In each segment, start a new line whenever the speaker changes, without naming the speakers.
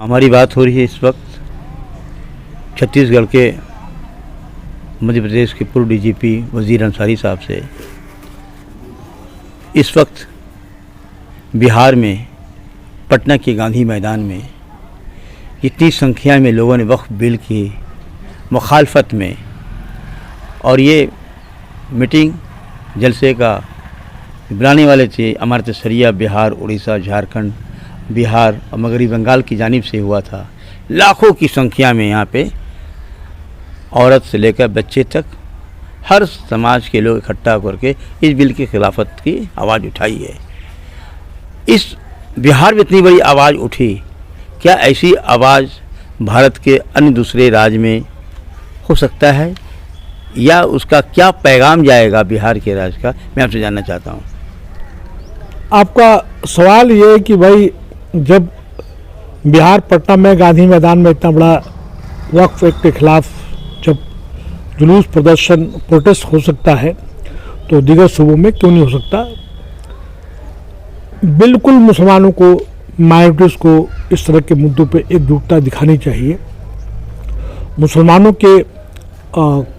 हमारी बात हो रही है इस वक्त छत्तीसगढ़ के मध्य प्रदेश के पूर्व डीजीपी वज़ीर अंसारी साहब से। इस वक्त बिहार में पटना के गांधी मैदान में इतनी संख्या में लोगों ने वक्फ बिल की मुखालफत में और ये मीटिंग जलसे का बुलाने वाले थे अमारत शरिया बिहार, उड़ीसा, झारखंड, बिहार और मगरबी बंगाल की जानिब से हुआ था। लाखों की संख्या में यहाँ पे औरत से लेकर बच्चे तक हर समाज के लोग इकट्ठा करके इस बिल की खिलाफत की आवाज़ उठाई है। इस बिहार में इतनी बड़ी आवाज़ उठी, क्या ऐसी आवाज़ भारत के अन्य दूसरे राज्य में हो सकता है या उसका क्या पैगाम जाएगा बिहार के राज्य का, मैं आपसे जानना चाहता हूँ।
आपका सवाल ये है कि भाई जब बिहार पटना में गांधी मैदान में इतना बड़ा वक्फ एक्ट के खिलाफ जब जुलूस प्रदर्शन प्रोटेस्ट हो सकता है तो दीगर सूबों में क्यों नहीं हो सकता। बिल्कुल मुसलमानों को, माइनॉरिटीज़ को इस तरह के मुद्दों पे एकजुटता दिखानी चाहिए। मुसलमानों के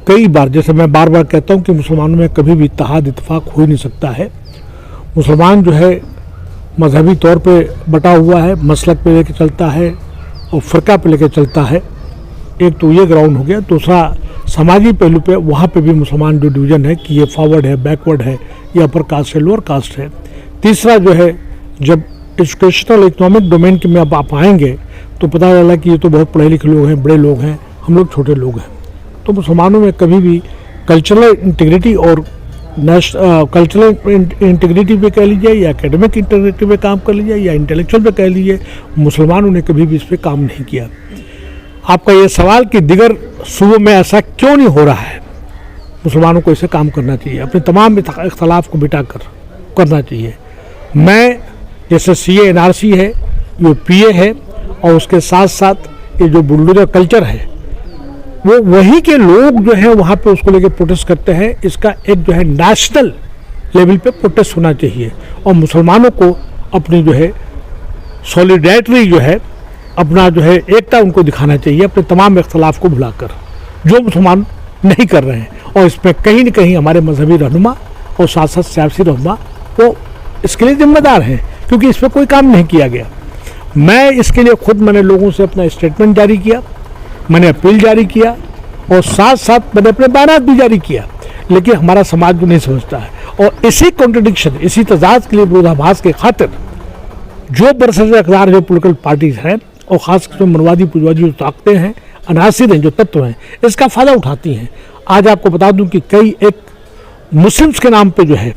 कई बार, जैसे मैं बार बार कहता हूँ कि मुसलमानों में कभी भी इत्तेहाद इत्तेफाक हो ही नहीं सकता है। मुसलमान जो है मजहबी तौर पे बटा हुआ है, मसलक पे लेके चलता है और फ़िरका पे लेके चलता है। एक तो ये ग्राउंड हो गया। दूसरा समाजी पहलू पे, वहाँ पे भी मुसलमान जो डिवीज़न है कि ये फॉरवर्ड है, बैकवर्ड है, ये अपर कास्ट है, लोअर कास्ट है। तीसरा जो है, जब एजुकेशनल इकोनॉमिक डोमेन के में अब आप आएंगे तो पता चला कि ये तो बहुत पढ़े लिखे लोग हैं, बड़े लोग हैं, हम लोग छोटे लोग हैं। तो मुसलमानों में कभी भी कल्चरल इंटीग्रिटी और कल्चरल इंटीग्रिटी पे कह लीजिए या एकेडमिक इंटीग्रिटी पे काम कर लीजिए या इंटेलेक्चुअल पे कह लीजिए, मुसलमानों ने कभी भी इस पर काम नहीं किया। आपका ये सवाल कि दिगर सूबों में ऐसा क्यों नहीं हो रहा है, मुसलमानों को इसे काम करना चाहिए, अपने तमाम इख्तलाफ को बिठा कर करना चाहिए। मैं जैसे CA NRC है, ये PA है और उसके साथ साथ ये जो बुलडोजर कल्चर है वो वही के लोग जो हैं वहाँ पे उसको लेके प्रोटेस्ट करते हैं। इसका एक जो है नेशनल लेवल पे प्रोटेस्ट होना चाहिए और मुसलमानों को अपनी जो है सॉलिडेरिटी जो है, अपना जो है एकता उनको दिखाना चाहिए, अपने तमाम इख्तलाफ को भुलाकर, जो मुसलमान नहीं कर रहे हैं। और इसमें कहीं न कहीं हमारे मजहबी रहनुमा और साथ साथ सियासी रहनुमा वो इसके लिए जिम्मेदार हैं, क्योंकि इस पर कोई काम नहीं किया गया। मैं इसके लिए मैंने लोगों से अपना स्टेटमेंट जारी किया, मैंने अपील जारी किया और साथ साथ मैंने अपने बयान भी जारी किया, लेकिन हमारा समाज जो नहीं समझता है। और इसी कॉन्ट्रडिक्शन, इसी तजाद के लिए, विरोधाभास के खातिर जो बरसर अखबार जो पोलिटिकल पार्टीज हैं और ख़ासकर जो मनवादी पुजवादी जो ताकतें हैं, अनासिर हैं, जो तत्व हैं, इसका फ़ायदा उठाती हैं। आज आपको बता दूं कि कई एक मुस्लिम्स के नाम पे जो है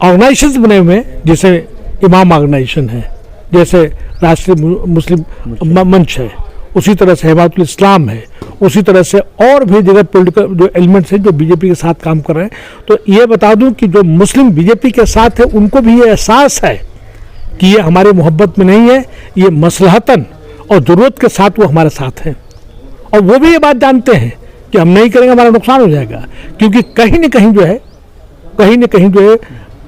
ऑर्गेनाइजेशन बने हुए हैं, जैसे इमाम ऑर्गेनाइजेशन है, जैसे राष्ट्रीय मुस्लिम मंच है, उसी तरह से हिमायतुल इस्लाम है, उसी तरह से और भी जगह पॉलिटिकल जो एलिमेंट्स हैं जो बीजेपी के साथ काम कर रहे हैं। तो ये बता दूं कि जो मुस्लिम बीजेपी के साथ है उनको भी ये एहसास है कि ये हमारे मोहब्बत में नहीं है, ये मसलहतन और ज़रूरत के साथ वो हमारे साथ हैं। और वो भी ये बात जानते हैं कि हम नहीं करेंगे हमारा नुकसान हो जाएगा, क्योंकि कहीं न कहीं जो है, कहीं न कहीं जो है,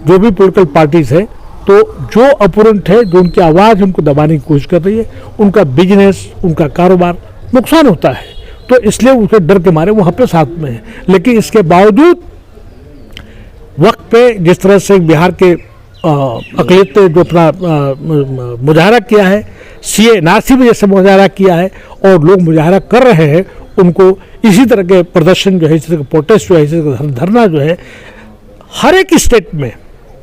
जो भी पॉलिटिकल पार्टीज़ है, तो जो अपोनेंट है, जो उनकी आवाज़ उनको दबाने की कोशिश कर रही है, उनका बिजनेस, उनका कारोबार नुकसान होता है। तो इसलिए उसके डर के मारे वहाँ पे साथ में है। लेकिन इसके बावजूद वक्त पे जिस तरह से बिहार के अक़लियत ने जो अपना मुजाहरा किया है, CA NRC में जैसे मुजाहरा किया है और लोग मुजाहरा कर रहे हैं, उनको इसी तरह के प्रदर्शन जो है, इसी तरह के प्रोटेस्ट जो है, इसी तरह का धरना जो है हर एक स्टेट में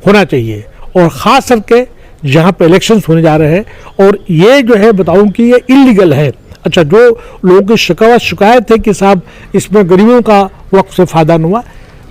होना चाहिए। और ख़ास करके जहाँ पे इलेक्शंस होने जा रहे हैं। और ये जो है बताऊँ कि ये इलीगल है। अच्छा, जो लोगों की शिकायत है कि साहब इसमें गरीबों का वक्फ से फ़ायदा नहीं हुआ,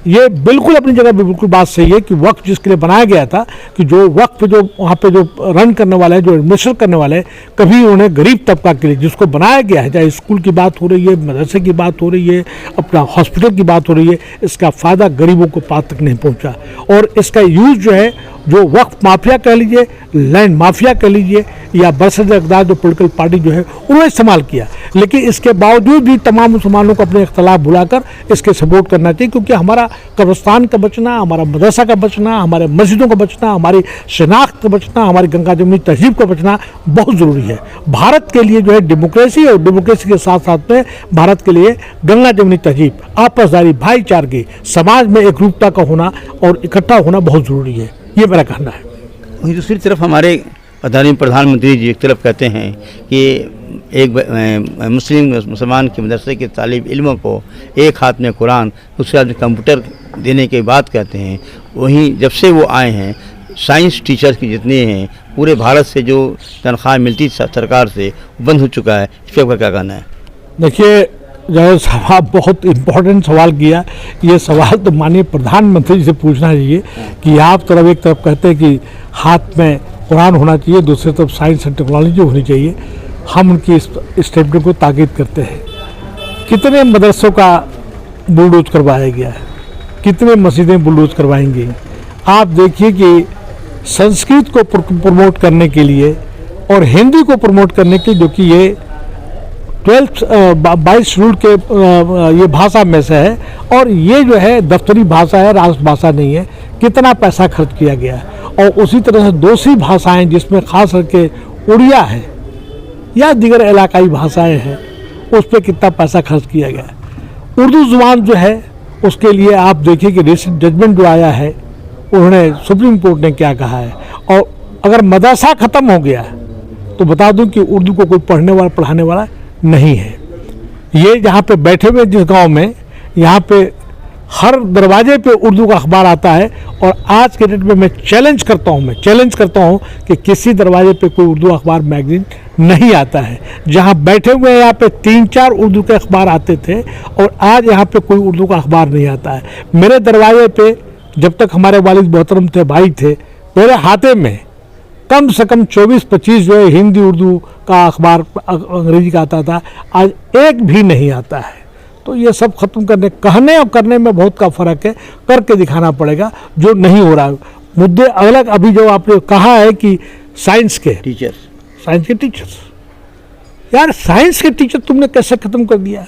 ये बिल्कुल अपनी जगह पे बिल्कुल बात सही है कि वक्फ जिसके लिए बनाया गया था, कि जो वक्फ जो वहाँ पे जो रन करने वाला है, जो एडमिनिस्ट्रेट करने वाले हैं, कभी उन्होंने गरीब तबका के लिए जिसको बनाया गया है, चाहे स्कूल की बात हो रही है, मदरसे की बात हो रही है, अपना हॉस्पिटल की बात हो रही है, इसका फ़ायदा गरीबों को पास तक नहीं पहुँचा। और इसका यूज़ जो है जो वक्फ माफिया कह लीजिए, लैंड माफिया कह लीजिए, या बरसदर इक़्तिदार जो पॉलिटिकल पार्टी जो है उन्होंने इस्तेमाल किया। लेकिन इसके बावजूद भी तमाम मुसलमानों को अपने इख्तलाफ भुलाकर इसके सपोर्ट करना चाहिए, क्योंकि हमारा कब्रिस्तान का बचना, हमारा मदरसा का बचना, हमारे मस्जिदों का बचना, हमारी शनाख्त का बचना, हमारी गंगा जमुनी तहजीब का बचना बहुत ज़रूरी है। भारत के लिए जो है डेमोक्रेसी, और डेमोक्रेसी के साथ साथ में भारत के लिए गंगा जमुनी तहजीब, आपसदारी, भाईचारगी, समाज में एकरूपता का होना और इकट्ठा होना बहुत ज़रूरी है, ये मेरा कहना है।
वहीं दूसरी तरफ हमारे प्रधानमंत्री जी एक तरफ कहते हैं कि एक मुसलमान के मदरसे के तालिब इल्मों को एक हाथ में कुरान, दूसरे हाथ में कंप्यूटर देने की बात कहते हैं। वहीं जब से वो आए हैं, साइंस टीचर्स की जितने हैं पूरे भारत से जो तनख्वाह मिलती सरकार से बंद हो चुका है, इस पर आपका क्या कहना है?
देखिए, जो सवाल बहुत इम्पोर्टेंट सवाल किया, ये सवाल तो माननीय प्रधानमंत्री जी से पूछना चाहिए कि आप एक तरफ कहते हैं कि हाथ में कुरान होना चाहिए, दूसरी तरफ साइंस एंड टेक्नोलॉजी होनी चाहिए। हम उनकी इस स्टेटमेंट को ताकीद करते हैं। कितने मदरसों का बुलडोज करवाया गया है, कितने मस्जिदें बुलडोज करवाएंगे। आप देखिए कि संस्कृत को प्रमोट करने के लिए और हिंदी को प्रमोट करने के लिए, जो कि ये 22 शेड्यूल के ये भाषा में से है, और ये जो है दफ्तरी भाषा है, राष्ट्रभाषा नहीं है, कितना पैसा खर्च किया गया है। और उसी तरह से दूसरी भाषाएं जिसमें खास करके उड़िया है या दीगर इलाकाई भाषाएं हैं, उस पर कितना पैसा खर्च किया गया है। उर्दू ज़ुबान जो है उसके लिए आप देखिए कि रिसेंट जजमेंट जो आया है, उन्होंने सुप्रीम कोर्ट ने क्या कहा है। और अगर मदरसा ख़त्म हो गया तो बता दूं कि उर्दू को कोई पढ़ने वाला पढ़ाने वाला नहीं है। ये जहाँ पे बैठे हुए जिस गांव में, यहाँ पे हर दरवाजे पे उर्दू का अखबार आता है, और आज के डेट में मैं चैलेंज करता हूँ कि किसी दरवाजे पे कोई उर्दू अखबार मैगजीन नहीं आता है। जहाँ बैठे हुए हैं यहाँ पे 3-4 उर्दू के अखबार आते थे, और आज यहाँ पे कोई उर्दू का अखबार नहीं आता है। मेरे दरवाजे पे जब तक हमारे वालिद मोहतरम थे, भाई थे, मेरे हाथे में कम से कम 24-25 जो है हिंदी उर्दू का अखबार अंग्रेजी का आता था, आज एक भी नहीं आता है। तो ये सब खत्म करने, कहने और करने में बहुत का फ़र्क है, करके दिखाना पड़ेगा, जो नहीं हो रहा है। मुद्दे अलग, अभी जो आपने कहा है कि साइंस के टीचर्स, यार साइंस के टीचर तुमने कैसे ख़त्म कर दिया?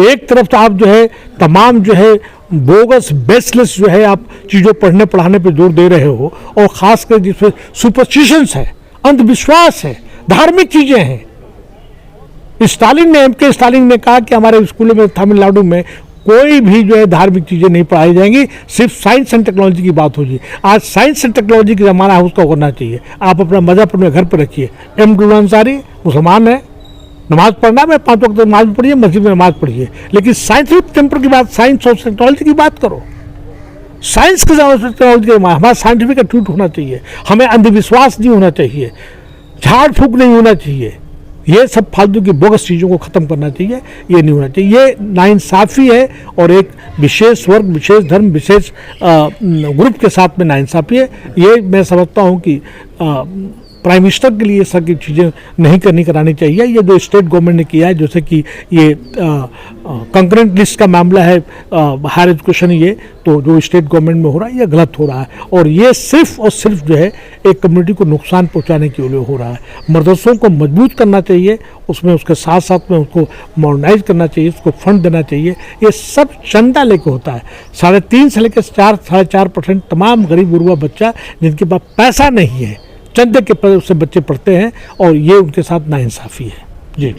एक तरफ तो आप जो है तमाम जो है बोगस बेसलेस जो है आप चीज़ों पढ़ने पढ़ाने पे जोर दे रहे हो, और ख़ासकर जिसमें सुपरस्टिशंस है, अंधविश्वास है, धार्मिक चीज़ें हैं। स्टालिन ने कहा कि हमारे स्कूलों में तमिलनाडु में कोई भी जो है धार्मिक चीज़ें नहीं पढ़ाई जाएंगी, सिर्फ साइंस एंड टेक्नोलॉजी की बात होगी। आज साइंस एंड टेक्नोलॉजी का ज़माना है, उसका होना चाहिए। आप अपना मज़हब अपने घर पर रखिए। अहमदुल्ला अंसारी मुसलमान है, नमाज पढ़ना है, 5 वक्त नमाज पढ़िए, मस्जिद में नमाज पढ़िए, लेकिन साइंटिफिक टेम्पर की बात, साइंस और टेक्नोलॉजी की बात करो। साइंस के टेक्नोलॉजी के हमारा साइंटिफिक एटीट्यूड होना चाहिए, हमें अंधविश्वास नहीं होना चाहिए, झाड़ फूक नहीं होना चाहिए। ये सब फालतू की बोगस चीज़ों को ख़त्म करना चाहिए, ये नहीं होना चाहिए। ये नाइंसाफ़ी है, और एक विशेष वर्ग, विशेष धर्म, विशेष ग्रुप के साथ में नाइंसाफ़ी है। ये मैं समझता हूँ कि प्राइम मिनिस्टर के लिए सब की चीज़ें नहीं करानी चाहिए। ये जो स्टेट गवर्नमेंट ने किया है, जैसे कि ये कंकरेंट लिस्ट का मामला है हायर एजुकेशन, ये तो जो स्टेट गवर्नमेंट में हो रहा है, ये गलत हो रहा है, और ये सिर्फ और सिर्फ जो है एक कम्युनिटी को नुकसान पहुंचाने के लिए हो रहा है। मदरसों को मजबूत करना चाहिए, उसमें उसके साथ साथ में उसको मॉडर्नाइज करना चाहिए, उसको फंड देना चाहिए। ये सब चंदा लेके होता है। 3.5 से लेकर 4-4.5% तमाम गरीब गुरबा बच्चा जिनके पास पैसा नहीं है, चंदे के उससे बच्चे पढ़ते हैं, और ये उनके साथ नाइंसाफ़ी है। जी।